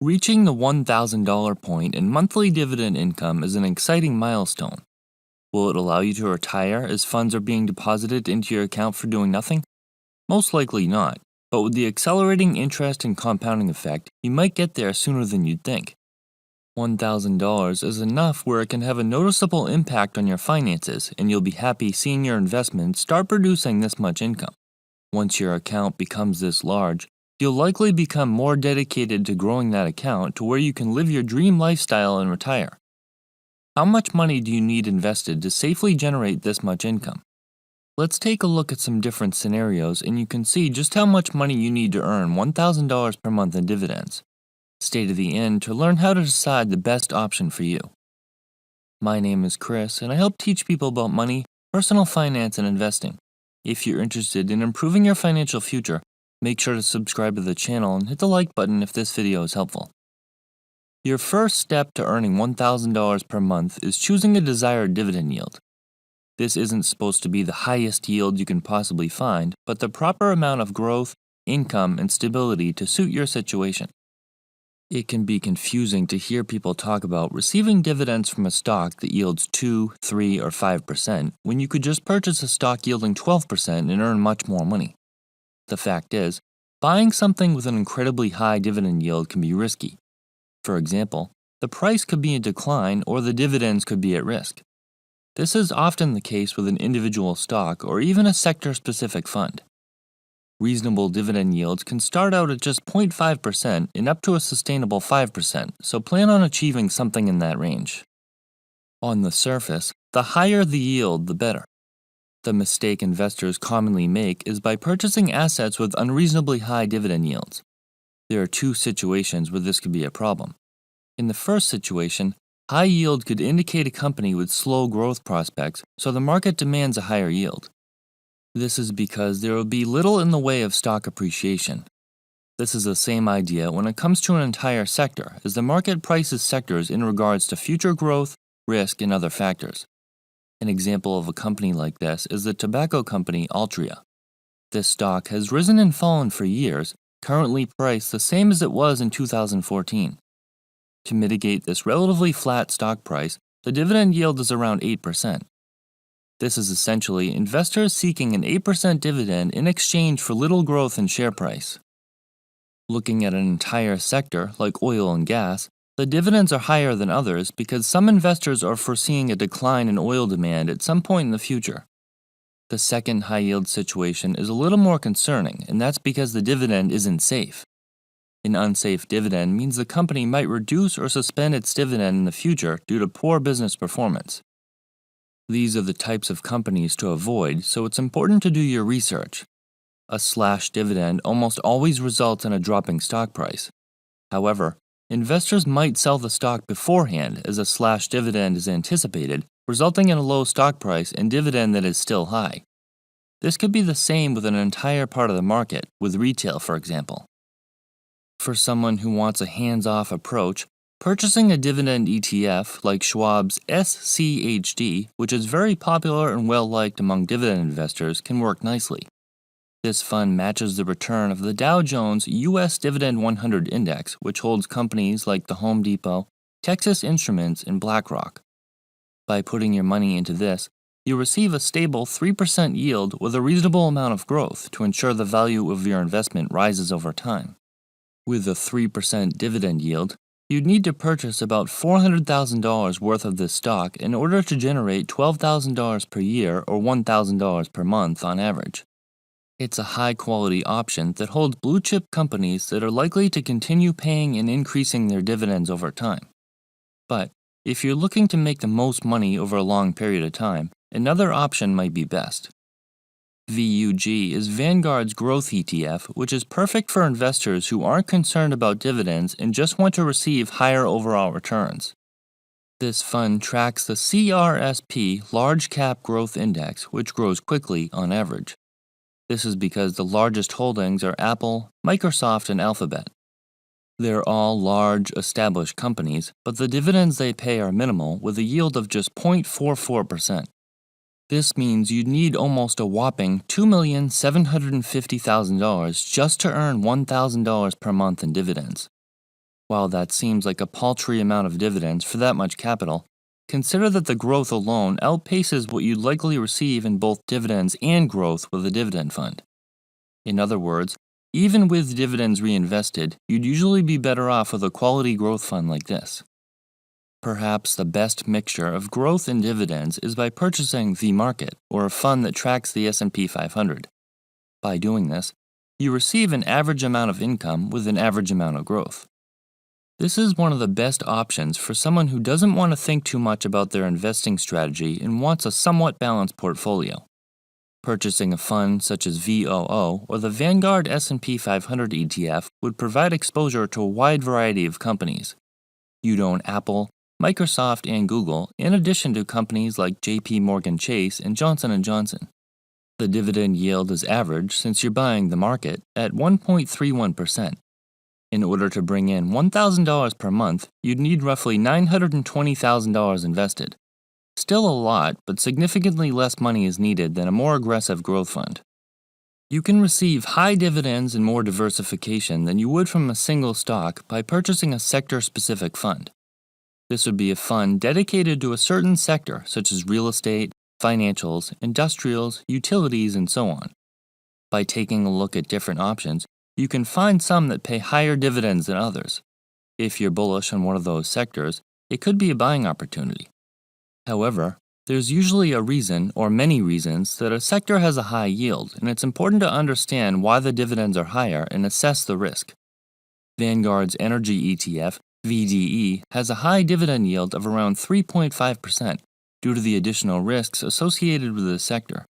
Reaching the $1,000 point in monthly dividend income is an exciting milestone. Will it allow you to retire as funds are being deposited into your account for doing nothing? Most likely not, but with the accelerating interest and compounding effect, you might get there sooner than you'd think. $1,000 is enough where it can have a noticeable impact on your finances, and you'll be happy seeing your investments start producing this much income. Once your account becomes this large, you'll likely become more dedicated to growing that account to where you can live your dream lifestyle and retire. How much money do you need invested to safely generate this much income? Let's take a look at some different scenarios and you can see just how much money you need to earn $1,000 per month in dividends. Stay to the end to learn how to decide the best option for you. My name is Chris and I help teach people about money, personal finance, and investing. If you're interested in improving your financial future, make sure to subscribe to the channel and hit the like button if this video is helpful. Your first step to earning $1,000 per month is choosing a desired dividend yield. This isn't supposed to be the highest yield you can possibly find, but the proper amount of growth, income, and stability to suit your situation. It can be confusing to hear people talk about receiving dividends from a stock that yields 2, 3, or 5% when you could just purchase a stock yielding 12% and earn much more money. The fact is, buying something with an incredibly high dividend yield can be risky. For example, the price could be in decline or the dividends could be at risk. This is often the case with an individual stock or even a sector-specific fund. Reasonable dividend yields can start out at just 0.5% and up to a sustainable 5%, so plan on achieving something in that range. On the surface, the higher the yield, the better. The mistake investors commonly make is by purchasing assets with unreasonably high dividend yields. There are two situations where this could be a problem. In the first situation, high yield could indicate a company with slow growth prospects, so the market demands a higher yield. This is because there will be little in the way of stock appreciation. This is the same idea when it comes to an entire sector, as the market prices sectors in regards to future growth, risk, and other factors. An example of a company like this is the tobacco company Altria. This stock has risen and fallen for years, currently priced the same as it was in 2014. To mitigate this relatively flat stock price, the dividend yield is around 8%. This is essentially investors seeking an 8% dividend in exchange for little growth in share price. Looking at an entire sector, like oil and gas, the dividends are higher than others because some investors are foreseeing a decline in oil demand at some point in the future. The second high-yield situation is a little more concerning, and that's because the dividend isn't safe. An unsafe dividend means the company might reduce or suspend its dividend in the future due to poor business performance. These are the types of companies to avoid, so it's important to do your research. A slash dividend almost always results in a dropping stock price. However, investors might sell the stock beforehand as a slash dividend is anticipated, resulting in a low stock price and dividend that is still high. This could be the same with an entire part of the market, with retail for example. For someone who wants a hands-off approach, purchasing a dividend ETF like Schwab's SCHD, which is very popular and well-liked among dividend investors, can work nicely. This fund matches the return of the Dow Jones U.S. Dividend 100 Index, which holds companies like the Home Depot, Texas Instruments, and BlackRock. By putting your money into this, you receive a stable 3% yield with a reasonable amount of growth to ensure the value of your investment rises over time. With a 3% dividend yield, you'd need to purchase about $400,000 worth of this stock in order to generate $12,000 per year or $1,000 per month on average. It's a high-quality option that holds blue-chip companies that are likely to continue paying and increasing their dividends over time. But if you're looking to make the most money over a long period of time, another option might be best. VUG is Vanguard's growth ETF, which is perfect for investors who aren't concerned about dividends and just want to receive higher overall returns. This fund tracks the CRSP Large Cap Growth Index, which grows quickly on average. This is because the largest holdings are Apple, Microsoft, and Alphabet. They're all large, established companies, but the dividends they pay are minimal with a yield of just 0.44%. This means you'd need almost a whopping $2,750,000 just to earn $1,000 per month in dividends. While that seems like a paltry amount of dividends for that much capital, consider that the growth alone outpaces what you'd likely receive in both dividends and growth with a dividend fund. In other words, even with dividends reinvested, you'd usually be better off with a quality growth fund like this. Perhaps the best mixture of growth and dividends is by purchasing the market, or a fund that tracks the S&P 500. By doing this, you receive an average amount of income with an average amount of growth. This is one of the best options for someone who doesn't want to think too much about their investing strategy and wants a somewhat balanced portfolio. Purchasing a fund such as VOO or the Vanguard S&P 500 ETF would provide exposure to a wide variety of companies. You'd own Apple, Microsoft, and Google, in addition to companies like JP Morgan Chase and Johnson & Johnson. The dividend yield is average since you're buying the market at 1.31%. In order to bring in $1,000 per month, you'd need roughly $920,000 invested. Still a lot, but significantly less money is needed than a more aggressive growth fund. You can receive high dividends and more diversification than you would from a single stock by purchasing a sector-specific fund. This would be a fund dedicated to a certain sector, such as real estate, financials, industrials, utilities, and so on. By taking a look at different options, you can find some that pay higher dividends than others. If you're bullish on one of those sectors, it could be a buying opportunity. However, there's usually a reason or many reasons that a sector has a high yield, and it's important to understand why the dividends are higher and assess the risk. Vanguard's Energy ETF, VDE, has a high dividend yield of around 3.5% due to the additional risks associated with the sector.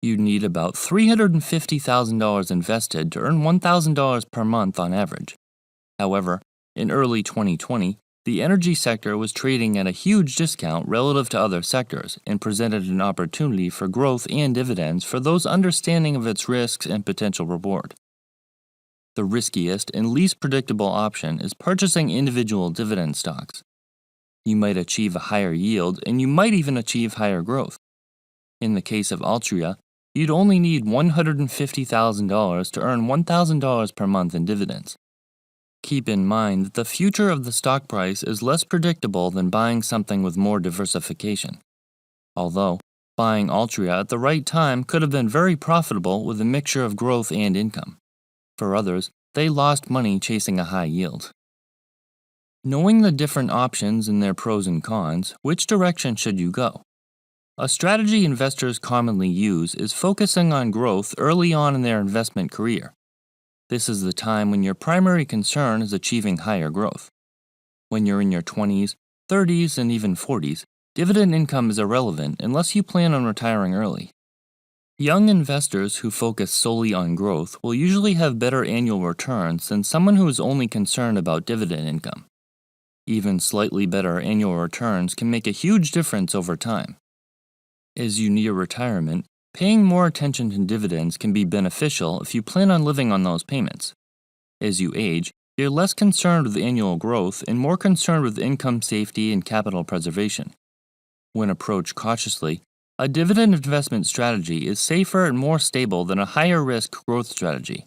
You'd need about $350,000 invested to earn $1,000 per month on average. However, in early 2020, the energy sector was trading at a huge discount relative to other sectors and presented an opportunity for growth and dividends for those understanding of its risks and potential reward. The riskiest and least predictable option is purchasing individual dividend stocks. You might achieve a higher yield and you might even achieve higher growth. In the case of Altria, you'd only need $150,000 to earn $1,000 per month in dividends. Keep in mind that the future of the stock price is less predictable than buying something with more diversification. Although, buying Altria at the right time could have been very profitable with a mixture of growth and income. For others, they lost money chasing a high yield. Knowing the different options and their pros and cons, which direction should you go? A strategy investors commonly use is focusing on growth early on in their investment career. This is the time when your primary concern is achieving higher growth. When you're in your 20s, 30s, and even 40s, dividend income is irrelevant unless you plan on retiring early. Young investors who focus solely on growth will usually have better annual returns than someone who is only concerned about dividend income. Even slightly better annual returns can make a huge difference over time. As you near retirement, paying more attention to dividends can be beneficial if you plan on living on those payments. As you age, you're less concerned with annual growth and more concerned with income safety and capital preservation. When approached cautiously, a dividend investment strategy is safer and more stable than a higher risk growth strategy.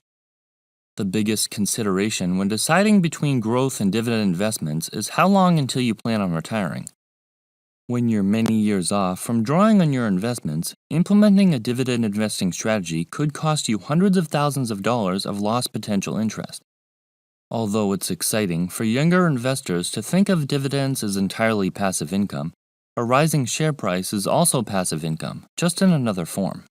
The biggest consideration when deciding between growth and dividend investments is how long until you plan on retiring. When you're many years off from drawing on your investments, implementing a dividend investing strategy could cost you hundreds of thousands of dollars of lost potential interest. Although it's exciting for younger investors to think of dividends as entirely passive income, a rising share price is also passive income, just in another form.